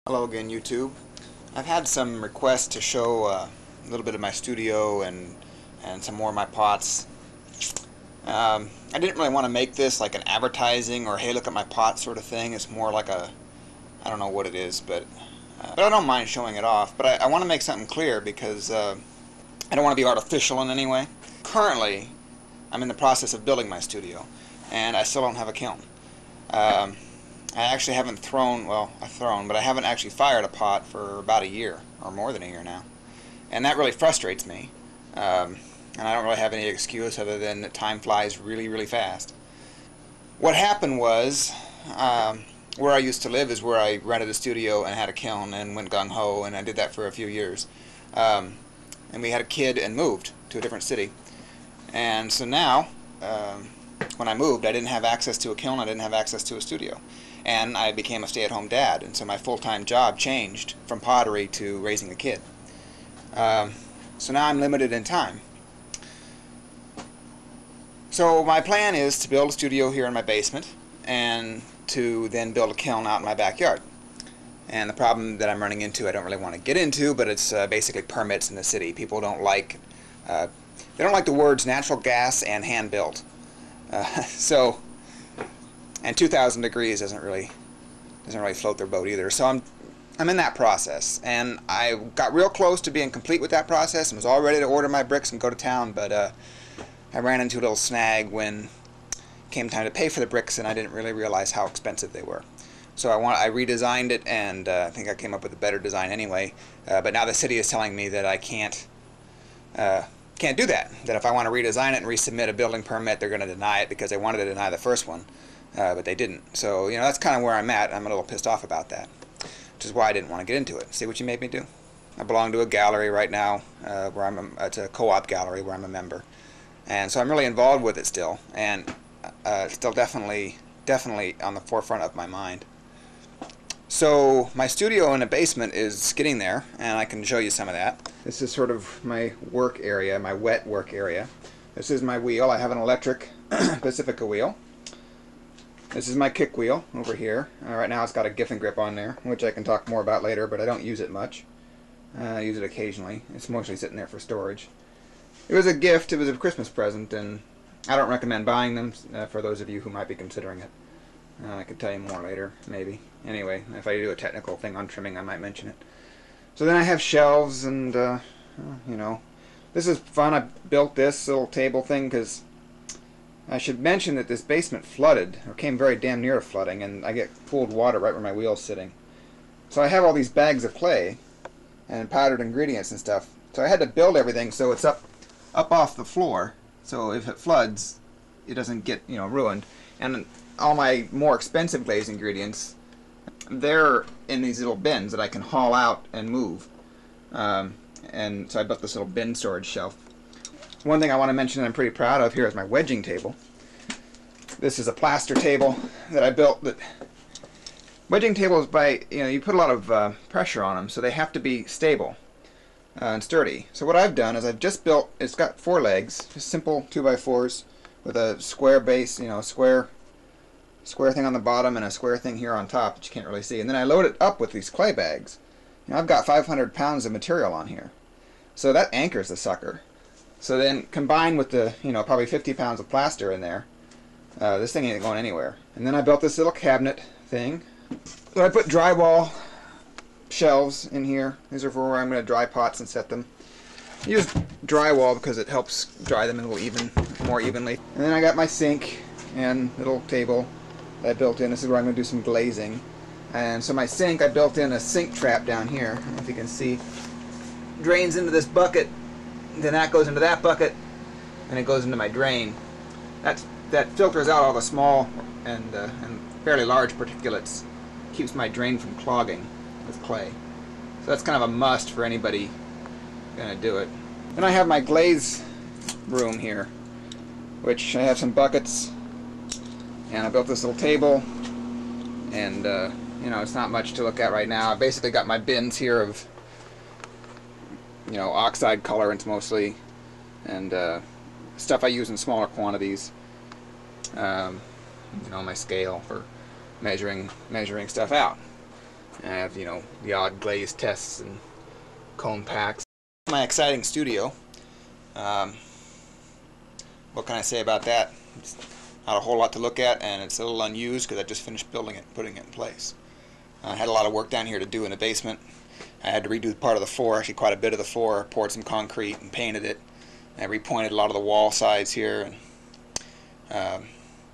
Hello again, YouTube. I've had some requests to show a little bit of my studio and some more of my pots. I didn't really want to make this like an advertising or hey look at my pot sort of thing. It's more like a, I don't know what it is, but I don't mind showing it off. But I want to make something clear because I don't want to be artificial in any way. Currently, I'm in the process of building my studio, and I still don't have a kiln. I actually haven't thrown, well, I've thrown, but I haven't actually fired a pot for about a year, or more than a year now. And that really frustrates me. And I don't really have any excuse other than that time flies really, really fast. What happened was, where I used to live is where I rented a studio and had a kiln and went gung-ho, and I did that for a few years. And we had a kid and moved to a different city. And so now, when I moved, I didn't have access to a kiln, I didn't have access to a studio. And I became a stay-at-home dad, and so my full-time job changed from pottery to raising a kid. So now I'm limited in time. So my plan is to build a studio here in my basement and to then build a kiln out in my backyard. And the problem that I'm running into, I don't really want to get into, but it's basically permits in the city. People don't like, they don't like the words natural gas and hand-built. And 2,000 degrees doesn't really float their boat either. So I'm in that process, and I got real close to being complete with that process and was all ready to order my bricks and go to town, but I ran into a little snag when it came time to pay for the bricks, and I didn't really realize how expensive they were. So I redesigned it, and I think I came up with a better design anyway. But now the city is telling me that I can't do that. That if I want to redesign it and resubmit a building permit, they're going to deny it because they wanted to deny the first one. But they didn't. So, that's kind of where I'm at. I'm a little pissed off about that, which is why I didn't want to get into it. See what you made me do? I belong to a gallery right now, where it's a co-op gallery where I'm a member. And so I'm really involved with it still, and it's still definitely on the forefront of my mind. So my studio in the basement is getting there, and I can show you some of that. This is sort of my work area, my wet work area. This is my wheel. I have an electric Pacifica wheel. This is my kick wheel over here. Right now it's got a Giffen grip on there, which I can talk more about later, but I don't use it much. I use it occasionally. It's mostly sitting there for storage. It was a gift. It was a Christmas present, and I don't recommend buying them for those of you who might be considering it. I could tell you more later, maybe. Anyway, if I do a technical thing on trimming, I might mention it. So then I have shelves, and, this is fun. I built this little table thing because I should mention that this basement flooded, or came very damn near to flooding, and I get pooled water right where my wheel's sitting. So I have all these bags of clay and powdered ingredients and stuff. So I had to build everything so it's up off the floor, so if it floods, it doesn't get, ruined. And all my more expensive glaze ingredients, they're in these little bins that I can haul out and move. And so I built this little bin storage shelf. One thing I want to mention that I'm pretty proud of here is my wedging table. This is a plaster table that I built. Wedging tables, you put a lot of pressure on them, so they have to be stable and sturdy. So what I've done is I've just built, it's got 4 legs, just simple 2x4s with a square base, square thing on the bottom and a square thing here on top that you can't really see. And then I load it up with these clay bags. I've got 500 pounds of material on here. So that anchors the sucker. So then, combined with the, probably 50 pounds of plaster in there, this thing ain't going anywhere. And then I built this little cabinet thing. So I put drywall shelves in here. These are for where I'm going to dry pots and set them. I use drywall because it helps dry them a little more evenly. And then I got my sink and little table that I built in. This is where I'm going to do some glazing. And so my sink, I built in a sink trap down here. I don't know if you can see. Drains into this bucket. Then that goes into that bucket, and it goes into my drain. That filters out all the small and fairly large particulates, keeps my drain from clogging with clay. So that's kind of a must for anybody gonna do it. Then I have my glaze room here, which I have some buckets, and I built this little table, and it's not much to look at right now. I basically got my bins here of oxide colorants mostly, and stuff I use in smaller quantities. My scale for measuring stuff out. I have, you know, the odd glaze tests and cone packs. My exciting studio. What can I say about that? It's not a whole lot to look at, and it's a little unused because I just finished building it, putting it in place. I had a lot of work down here to do in the basement. I had to redo part of the floor, actually quite a bit of the floor, poured some concrete and painted it. I repointed a lot of the wall sides here, and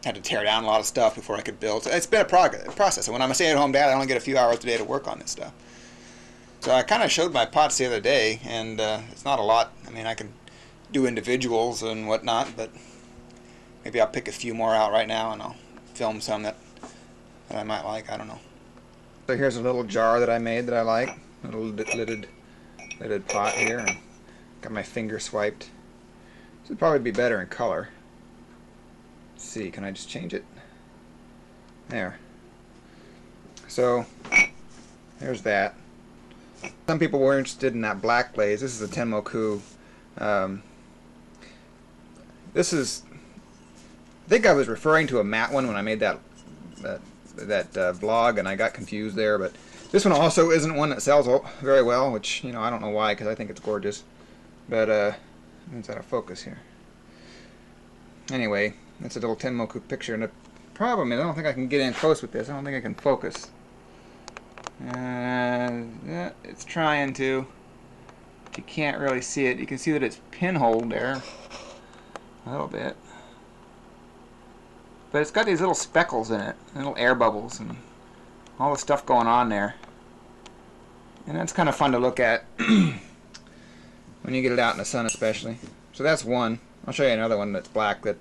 had to tear down a lot of stuff before I could build. So it's been a process. And when I'm a stay-at-home dad, I only get a few hours a day to work on this stuff. So I kind of showed my pots the other day, and it's not a lot. I mean, I can do individuals and whatnot, but maybe I'll pick a few more out right now, and I'll film some that I might like. I don't know. So here's a little jar that I made that I like. A little lidded pot here, and got my finger swiped. This would probably be better in color. Let's see, can I just change it? There. So there's that. Some people were interested in that black glaze. This is a Tenmoku. This is, I think I was referring to a matte one when I made that vlog, and I got confused there. But this one also isn't one that sells very well, which, you know, I don't know why, because I think it's gorgeous. But it's out of focus here. Anyway, that's a little Tenmoku picture, and the problem is I don't think I can get in close with this. I don't think I can focus. Yeah, it's trying to. You can't really see it. You can see that it's pinholed there a little bit, but it's got these little speckles in it, little air bubbles, and all the stuff going on there, and that's kind of fun to look at when you get it out in the sun, especially. So that's one. I'll show you another one that's black that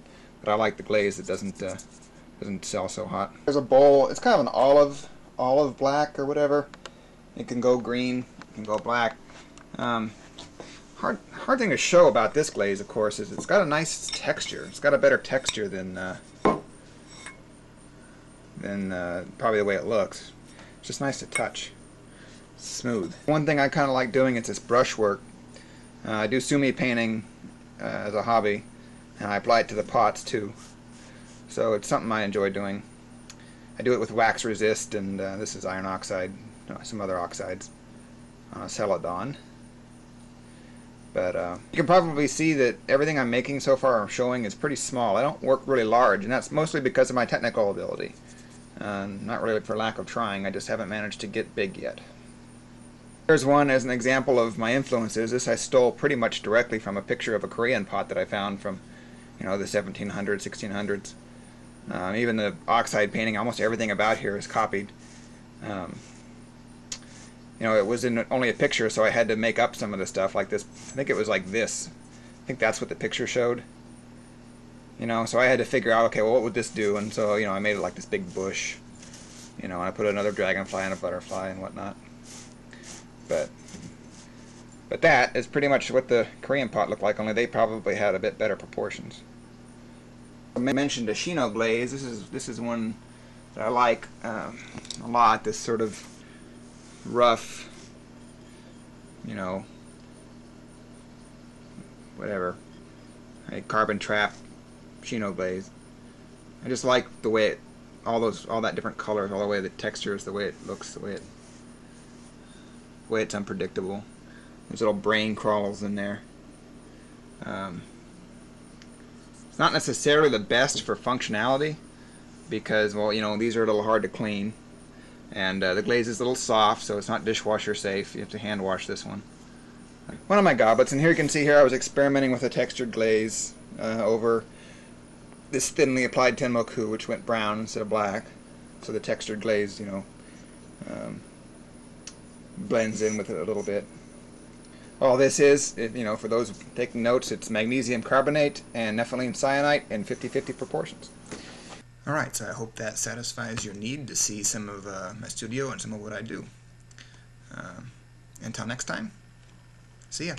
I like the glaze that doesn't sell so hot. There's a bowl. It's kind of an olive black or whatever. It can go green, it can go black. Hard thing to show about this glaze, of course, is it's got a nice texture. It's got a better texture than probably the way it looks. It's just nice to touch. It's smooth. One thing I kind of like doing is this brushwork. I do sumi painting as a hobby, and I apply it to the pots too. So it's something I enjoy doing. I do it with wax resist, and this is iron oxide, some other oxides, Celadon. But you can probably see that everything I'm making so far or showing is pretty small. I don't work really large, and that's mostly because of my technical ability. Not really for lack of trying, I just haven't managed to get big yet. Here's one as an example of my influences. This I stole pretty much directly from a picture of a Korean pot that I found from, you know, the 1700s, 1600s. Even the oxide painting, almost everything about here is copied. You know, it was in only a picture, so I had to make up some of the stuff like this. I think it was like this. I think that's what the picture showed. You know, so I had to figure out, okay, well, what would this do? And so, you know, I made it like this big bush. You know, and I put another dragonfly and a butterfly and whatnot. But that is pretty much what the Korean pot looked like, only they probably had a bit better proportions. I mentioned a Shino glaze. This is one that I like a lot. This sort of rough, you know, whatever, a carbon trap Shino glaze. I just like the way it, all that different colors, all the way the textures, the way it looks, the way it's unpredictable. There's little brain crawls in there. It's not necessarily the best for functionality because, well, you know, these are a little hard to clean. And the glaze is a little soft, so it's not dishwasher safe. You have to hand wash this one. One of my goblets, and here you can see here I was experimenting with a textured glaze over this thinly applied Tenmoku, which went brown instead of black. So the textured glaze, you know, blends in with it a little bit. All this is, you know, for those taking notes, it's magnesium carbonate and nepheline cyanide in 50-50 proportions. Alright, so I hope that satisfies your need to see some of my studio and some of what I do. Until next time, see ya.